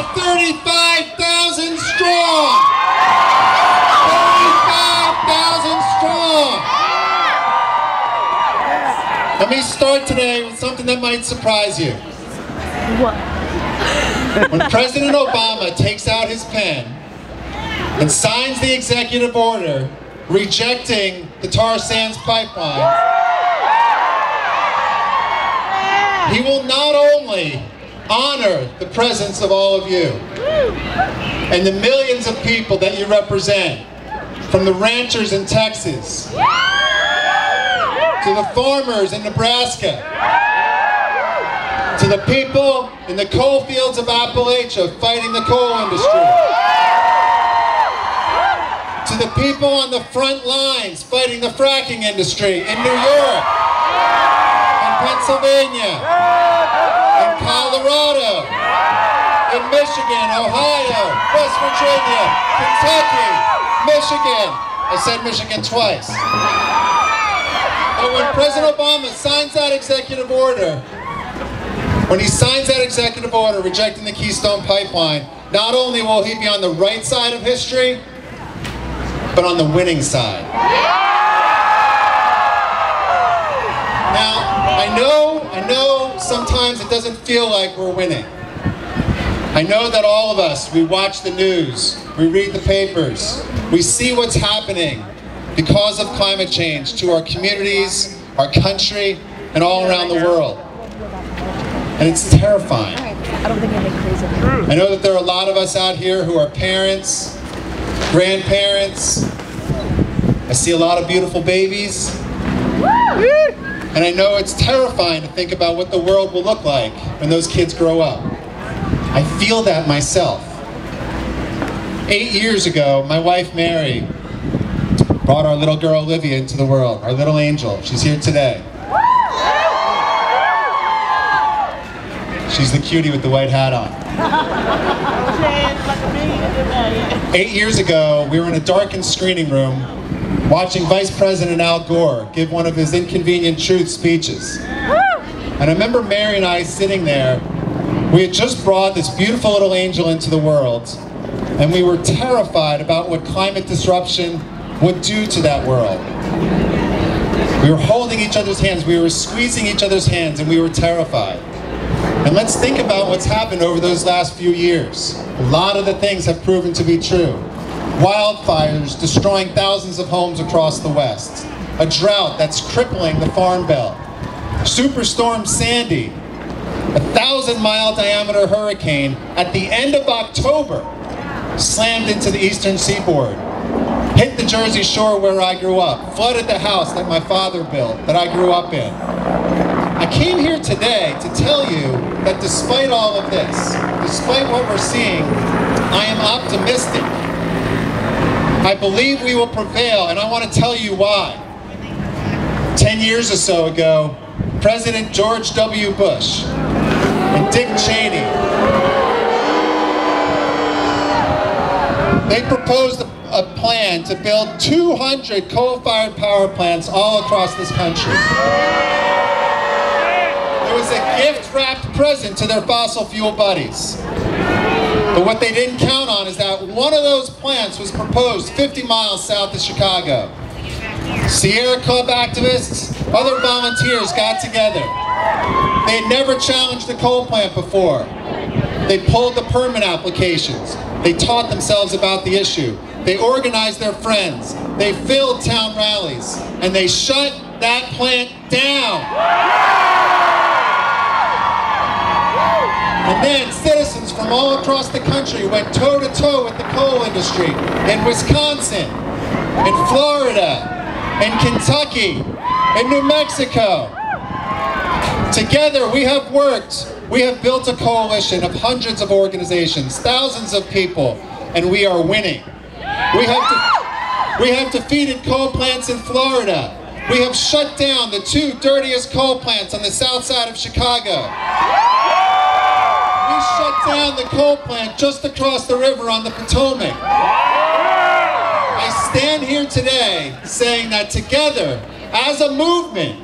are 35,000 strong! 35,000 strong! Let me start today with something that might surprise you. What? When President Obama takes out his pen and signs the executive order rejecting the tar sands pipeline, he will not only honor the presence of all of you and the millions of people that you represent, from the ranchers in Texas to the farmers in Nebraska, to the people in the coal fields of Appalachia fighting the coal industry, to the people on the front lines fighting the fracking industry in New York, in Pennsylvania, in Colorado, in Michigan, Ohio, West Virginia, Kentucky, Michigan. I said Michigan twice. But when President Obama signs that executive order, rejecting the Keystone Pipeline, not only will he be on the right side of history, but on the winning side. Now, I know sometimes it doesn't feel like we're winning. I know that all of us, we watch the news, we read the papers, we see what's happening because of climate change to our communities, our country, and all around the world. And it's terrifying. I know that there are a lot of us out here who are parents, grandparents. I see a lot of beautiful babies. And I know it's terrifying to think about what the world will look like when those kids grow up. I feel that myself. 8 years ago, my wife Mary brought our little girl Olivia into the world, our little angel. She's here today. She's the cutie with the white hat on. 8 years ago, we were in a darkened screening room watching Vice President Al Gore give one of his inconvenient truth speeches. And I remember Mary and I sitting there. We had just brought this beautiful little angel into the world, and we were terrified about what climate disruption would do to that world. We were holding each other's hands, we were squeezing each other's hands, and we were terrified. And let's think about what's happened over those last few years. A lot of the things have proven to be true. Wildfires destroying thousands of homes across the West. A drought that's crippling the Farm Belt. Superstorm Sandy, a 1,000-mile diameter hurricane at the end of October, slammed into the eastern seaboard, hit the Jersey Shore where I grew up, flooded the house that my father built, that I grew up in. I came here today to tell you that despite all of this, despite what we're seeing, I am optimistic. I believe we will prevail, and I want to tell you why. 10 years or so ago, President George W. Bush and Dick Cheney, they proposed a plan to build 200 coal-fired power plants all across this country. It was a gift-wrapped present to their fossil fuel buddies. But what they didn't count on is that one of those plants was proposed 50 miles south of Chicago. Sierra Club activists, other volunteers got together. They had never challenged a coal plant before. They pulled the permit applications. They taught themselves about the issue. They organized their friends. They filled town rallies. And they shut that plant down. And then citizens from all across the country went toe-to-toe with the coal industry in Wisconsin, in Florida, in Kentucky, in New Mexico. Together we have built a coalition of hundreds of organizations, thousands of people, and we are winning. We have defeated coal plants in Florida. We have shut down the 2 dirtiest coal plants on the south side of Chicago. We shut down the coal plant just across the river on the Potomac. I stand here today saying that together, as a movement,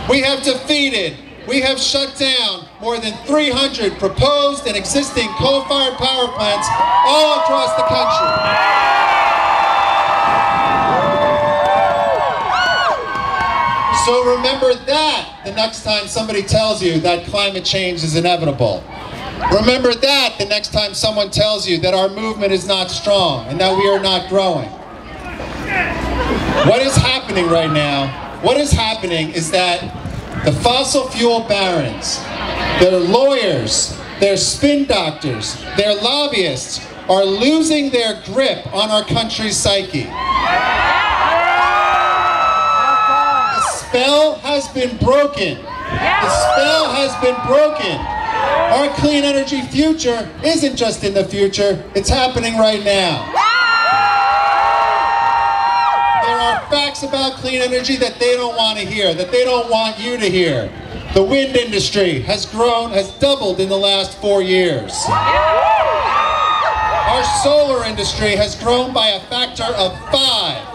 we have defeated we have shut down more than 300 proposed and existing coal-fired power plants all across the country. So remember that the next time somebody tells you that climate change is inevitable. Remember that the next time someone tells you that our movement is not strong and that we are not growing. What is happening right now? What is happening is that the fossil fuel barons, their lawyers, their spin doctors, their lobbyists are losing their grip on our country's psyche. The spell has been broken. The spell has been broken. Our clean energy future isn't just in the future, it's happening right now. There are facts about clean energy that they don't want to hear, that they don't want you to hear. The wind industry has doubled in the last 4 years. Our solar industry has grown by a factor of 5.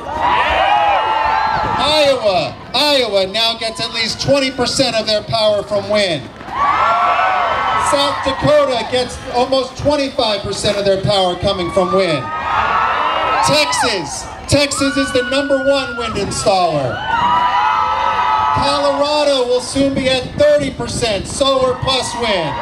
Iowa now gets at least 20% of their power from wind. South Dakota gets almost 25% of their power coming from wind. Texas is the #1 wind installer. Colorado will soon be at 30% solar plus wind.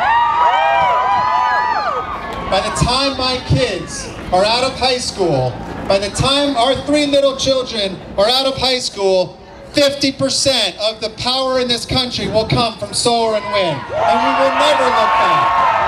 By the time my kids are out of high school, by the time our 3 little children are out of high school, 50% of the power in this country will come from solar and wind, and we will never look back.